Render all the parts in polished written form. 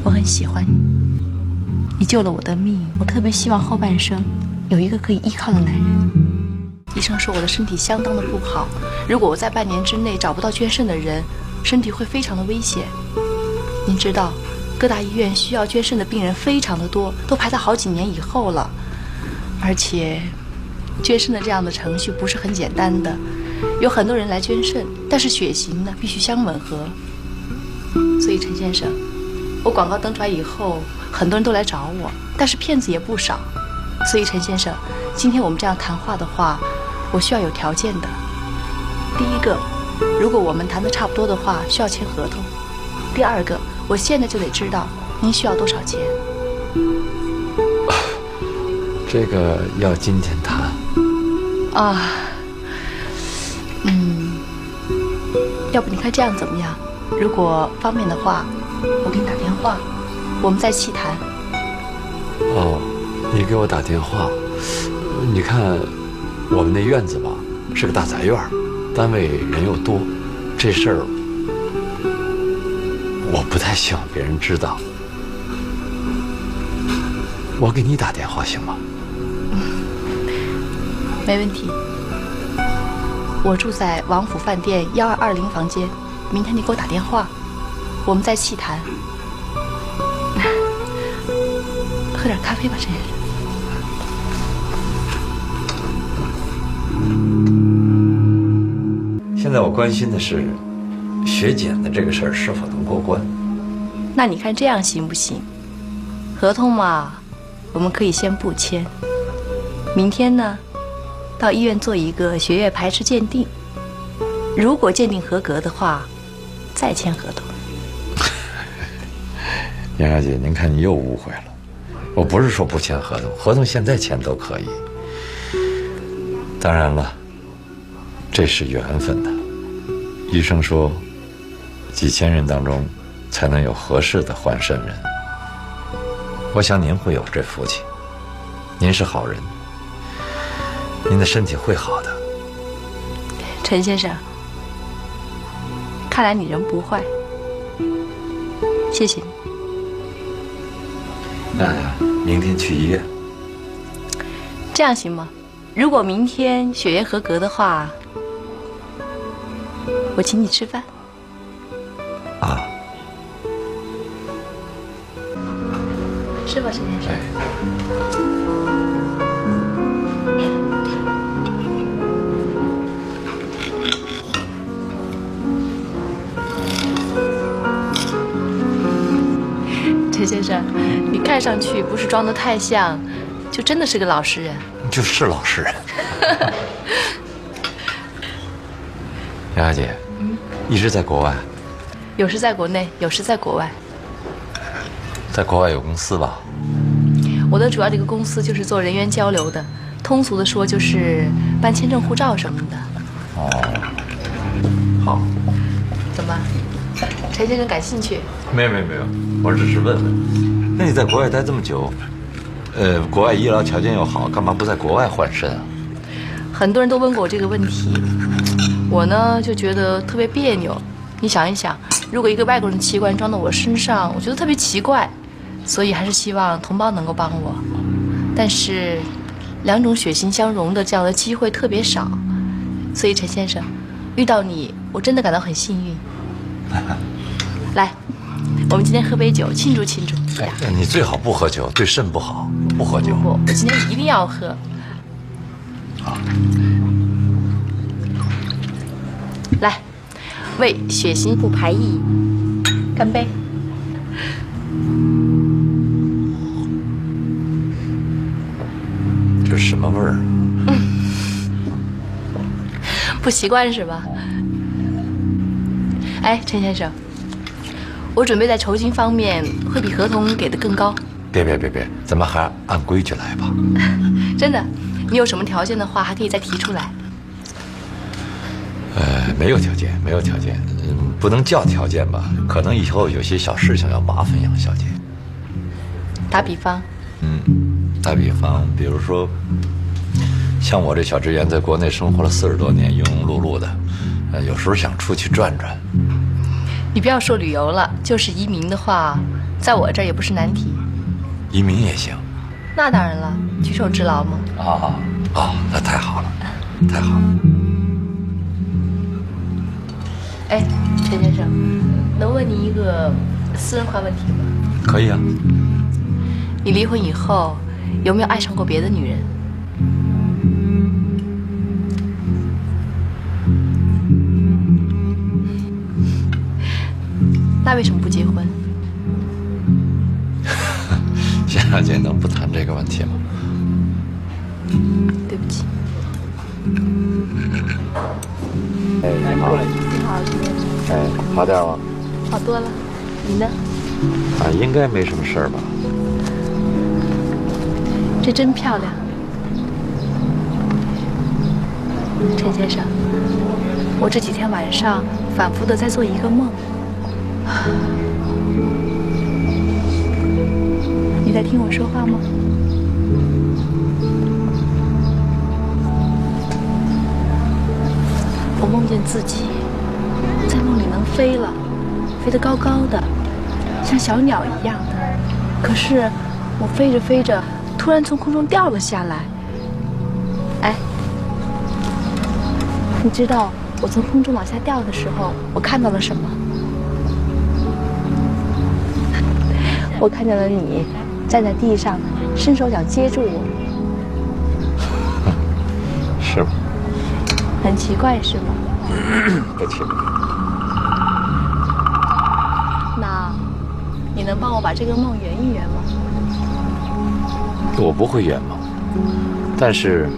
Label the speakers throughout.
Speaker 1: 我很喜欢你，你救了我的命，我特别希望后半生有一个可以依靠的男人。医生说我的身体相当的不好，如果我在半年之内找不到捐肾的人，身体会非常的危险。您知道，各大医院需要捐肾的病人非常的多，都排到好几年以后了，而且捐肾的这样的程序不是很简单的，有很多人来捐肾，但是血型呢必须相吻合。所以陈先生，我广告登出来以后，很多人都来找我，但是骗子也不少。所以陈先生，今天我们这样谈话的话，我需要有条件的。第一个，如果我们谈得差不多的话，需要签合同。第二个，我现在就得知道您需要多少钱。
Speaker 2: 这个要今天谈
Speaker 1: 啊，要不你看这样怎么样？如果方便的话，我给你打电话，我们再细谈。
Speaker 2: 哦，你给我打电话。你看我们那院子吧，是个大杂院，单位人又多，这事儿我不太希望别人知道。我给你打电话行吗？
Speaker 1: 没问题。我住在王府饭店1220房间，明天你给我打电话，我们再细谈。喝点咖啡吧，陈先生。
Speaker 2: 现在我关心的是血检的这个事儿是否能过关。
Speaker 1: 那你看这样行不行？合同嘛，我们可以先不签。明天呢，到医院做一个血液排斥鉴定，如果鉴定合格的话，再签合同。
Speaker 2: 杨小姐，您看你又误会了，我不是说不签合同，合同现在签都可以。当然了，这是缘分的。医生说，几千人当中才能有合适的换肾人。我想您会有这福气，您是好人，您的身体会好的。
Speaker 1: 陈先生，看来你人不坏，谢谢你。
Speaker 2: 那明天去医院。
Speaker 1: 这样行吗？如果明天血液合格的话，我请你吃饭。
Speaker 2: 啊，
Speaker 1: 是吧，陈先生？陈先生，你看上去不是装得太像，就真的是个老实人。
Speaker 2: 就是老实人。杨小姐，一直在国外？
Speaker 1: 有时在国内，有时在国外。
Speaker 2: 在国外有公司吧？
Speaker 1: 我的主要这个公司就是做人员交流的，通俗的说就是办签证、护照什么的。
Speaker 2: 哦，好。
Speaker 1: 怎么，陈先生感兴趣？
Speaker 2: 没有，我只是问问。那你在国外待这么久，国外医疗条件又好，干嘛不在国外换肾啊？
Speaker 1: 很多人都问过我这个问题，我呢就觉得特别别扭。你想一想，如果一个外国人的器官装到我身上，我觉得特别奇怪，所以还是希望同胞能够帮我。但是，两种血型相融的这样的机会特别少，所以陈先生，遇到你，我真的感到很幸运。来，我们今天喝杯酒庆祝庆祝。
Speaker 2: 哎，你最好不喝酒，对肾不好，不喝酒。
Speaker 1: 不，我今天一定要喝。
Speaker 2: 好，
Speaker 1: 来，为血型不排异，干杯！
Speaker 2: 这是什么味儿？
Speaker 1: 不习惯是吧？哎，陈先生，我准备在酬金方面会比合同给的更高。
Speaker 2: 别，咱们还按规矩来吧。
Speaker 1: 真的，你有什么条件的话，还可以再提出来。
Speaker 2: 没有条件，不能叫条件吧？可能以后有些小事情要麻烦杨小姐。
Speaker 1: 打比方？
Speaker 2: 打比方，比如说，像我这小职员在国内生活了40多年，庸庸碌碌的，有时候想出去转转。
Speaker 1: 你不要说旅游了，就是移民的话，在我这儿也不是难题。
Speaker 2: 移民也行。
Speaker 1: 那当然了，举手之劳嘛。
Speaker 2: 那太好了，太好了。
Speaker 1: 哎，陈先生，能问您一个私人化问题吗？
Speaker 2: 可以啊。
Speaker 1: 你离婚以后有没有爱上过别的女人？那为什么不结婚？
Speaker 2: 夏小姐能不谈这个问题吗？
Speaker 1: 对不起。
Speaker 2: 哎，你好。
Speaker 1: 你好，陈先生。
Speaker 2: 哎，好点吗？
Speaker 1: 好多了。你呢？
Speaker 2: 应该没什么事儿吧？
Speaker 1: 这真漂亮。陈先生，我这几天晚上反复的在做一个梦。你在听我说话吗？我梦见自己在梦里能飞了，飞得高高的，像小鸟一样的。可是我飞着飞着，突然从空中掉了下来。哎，你知道我从空中往下掉的时候，我看到了什么？我看见了你站在地上，伸手脚接住我。
Speaker 2: 是吗？
Speaker 1: 很奇怪是吗？
Speaker 2: 不奇怪。
Speaker 1: 那你能帮我把这个梦圆一圆吗？
Speaker 2: 我不会圆梦，但是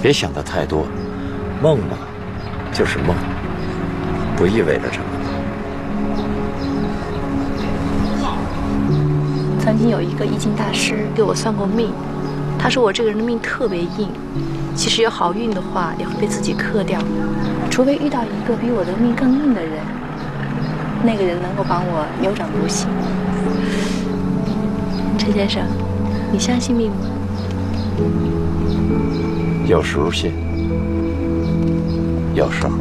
Speaker 2: 别想的太多。梦嘛，就是梦，不意味着什么。
Speaker 1: 曾经有一个易经大师给我算过命，他说我这个人的命特别硬，即使有好运的话，也会被自己克掉，除非遇到一个比我的命更硬的人，那个人能够帮我扭转不幸。陈先生，你相信命吗？
Speaker 2: 有时候信，有时候。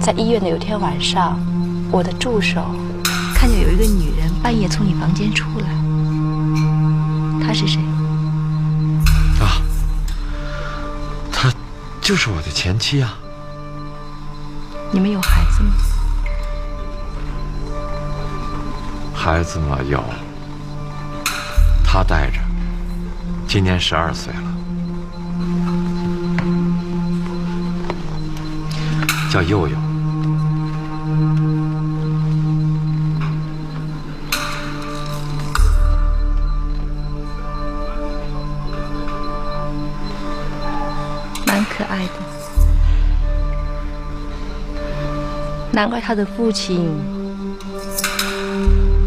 Speaker 1: 在医院的有天晚上，我的助手看见有一个女人半夜从你房间出来，她是谁？
Speaker 2: 她就是我的前妻啊。
Speaker 1: 你们有孩子吗？
Speaker 2: 孩子嘛，有。她带着，今年12岁了，叫佑佑。
Speaker 1: 蛮可爱的，难怪他的父亲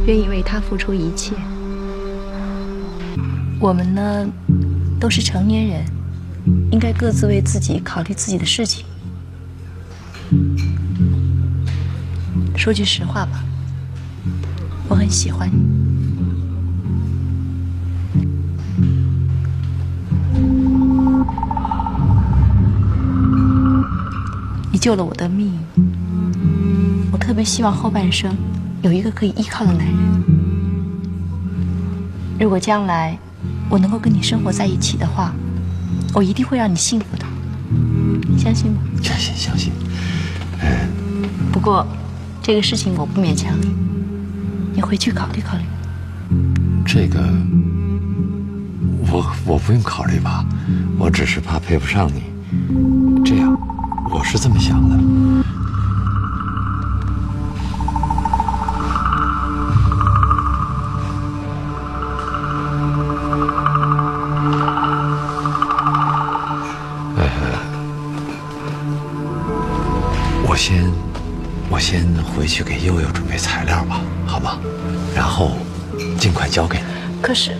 Speaker 1: 愿意为他付出一切。我们呢，都是成年人，应该各自为自己考虑自己的事情。说句实话吧，我很喜欢你。你救了我的命，我特别希望后半生有一个可以依靠的男人。如果将来我能够跟你生活在一起的话，我一定会让你幸福的，你相信吗？
Speaker 2: 相信，相信。
Speaker 1: 不过这个事情我不勉强你，你回去考虑考虑。
Speaker 2: 这个，我不用考虑吧，我只是怕配不上你。这样，我是这么想的。我先回去给佑佑准备材料吧，好吗？然后尽快交给你。
Speaker 1: 可是，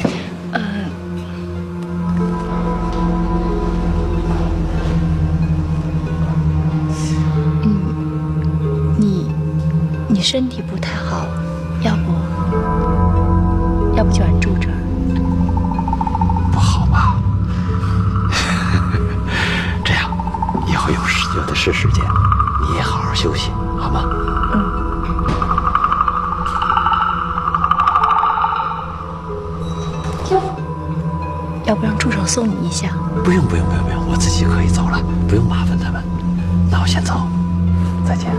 Speaker 1: 你身体不太好，要不就俺住这儿？
Speaker 2: 不好吧？这样，以后有的是时间，你也好好休息，好吗？
Speaker 1: 要不让助手送你一下？
Speaker 3: 不用，我自己可以走了，不用麻烦他们。那我先走，再见。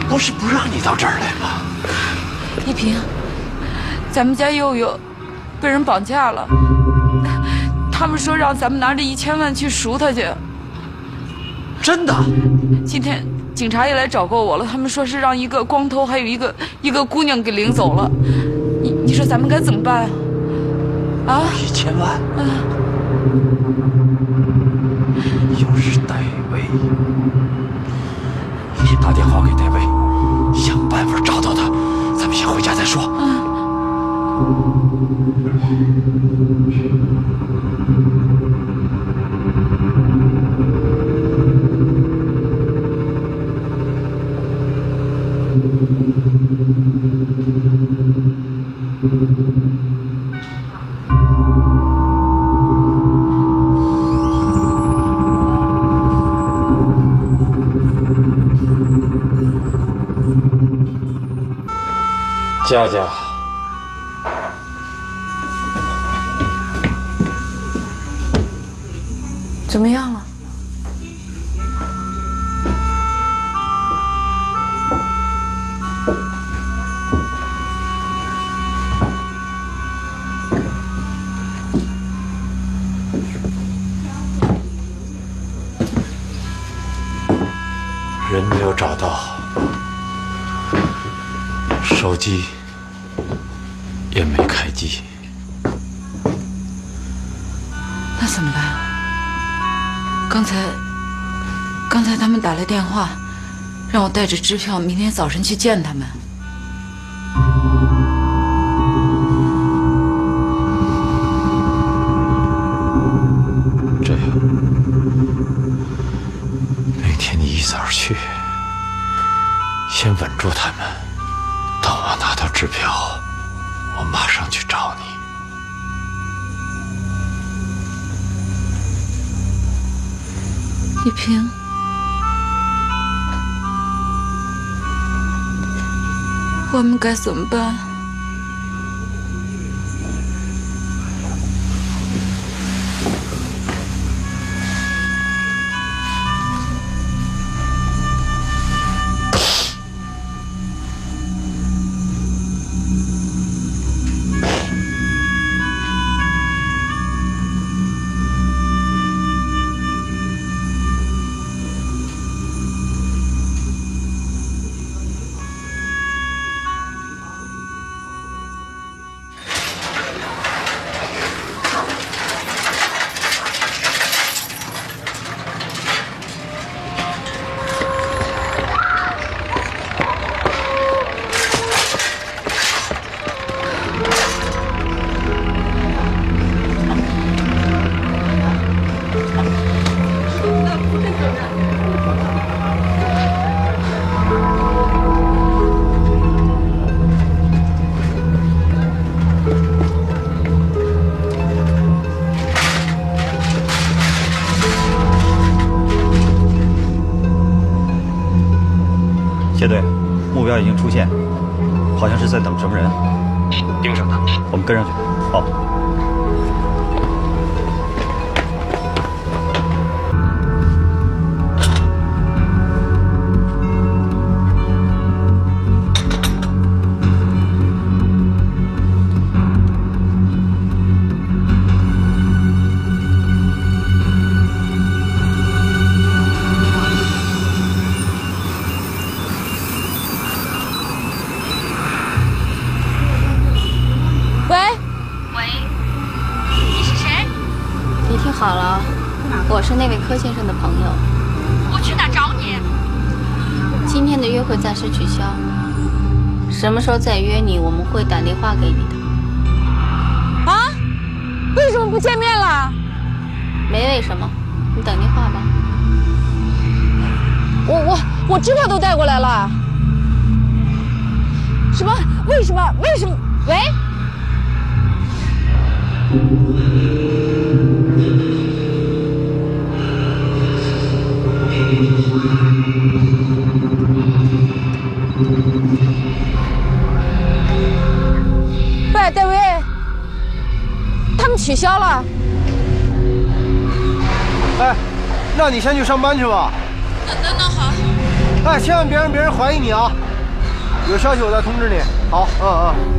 Speaker 3: 不是不让你到这儿来吗？
Speaker 4: 一平，咱们家佑佑被人绑架了，他们说让咱们拿着1000万去赎他去。
Speaker 3: 真的？
Speaker 4: 今天警察也来找过我了，他们说是让一个光头还有一个姑娘给领走了。你说咱们该怎么办啊
Speaker 3: ？1000万？又是戴维，你打电话给戴维。想办法找到他，咱们先回家再说。佳佳，
Speaker 4: 怎么样了？
Speaker 3: 人没有找到，手机也没开机，
Speaker 4: 那怎么办？刚才他们打来电话，让我带着支票明天早晨去见他们。
Speaker 3: 这样，明天你一早去，先稳住他们，等我拿到支票，我马上去找你。
Speaker 4: 一平，我们该怎么办？
Speaker 5: 谢队，目标已经出现，好像是在等什么人。
Speaker 6: 盯上他，
Speaker 5: 我们跟上去。好。
Speaker 1: 好了，我是那位柯先生的朋友。
Speaker 7: 我去哪找你？
Speaker 1: 今天的约会暂时取消，什么时候再约你，我们会打电话给你的。
Speaker 7: 啊？为什么不见面了？
Speaker 1: 没为什么，你等电话吧。
Speaker 4: 我支票都带过来了。什么？为什么？喂？喂，戴维，他们取消了。
Speaker 6: 哎，那你先去上班去吧。
Speaker 4: 那好。
Speaker 6: 哎，千万别让别人怀疑你啊！有消息我再通知你。好，嗯。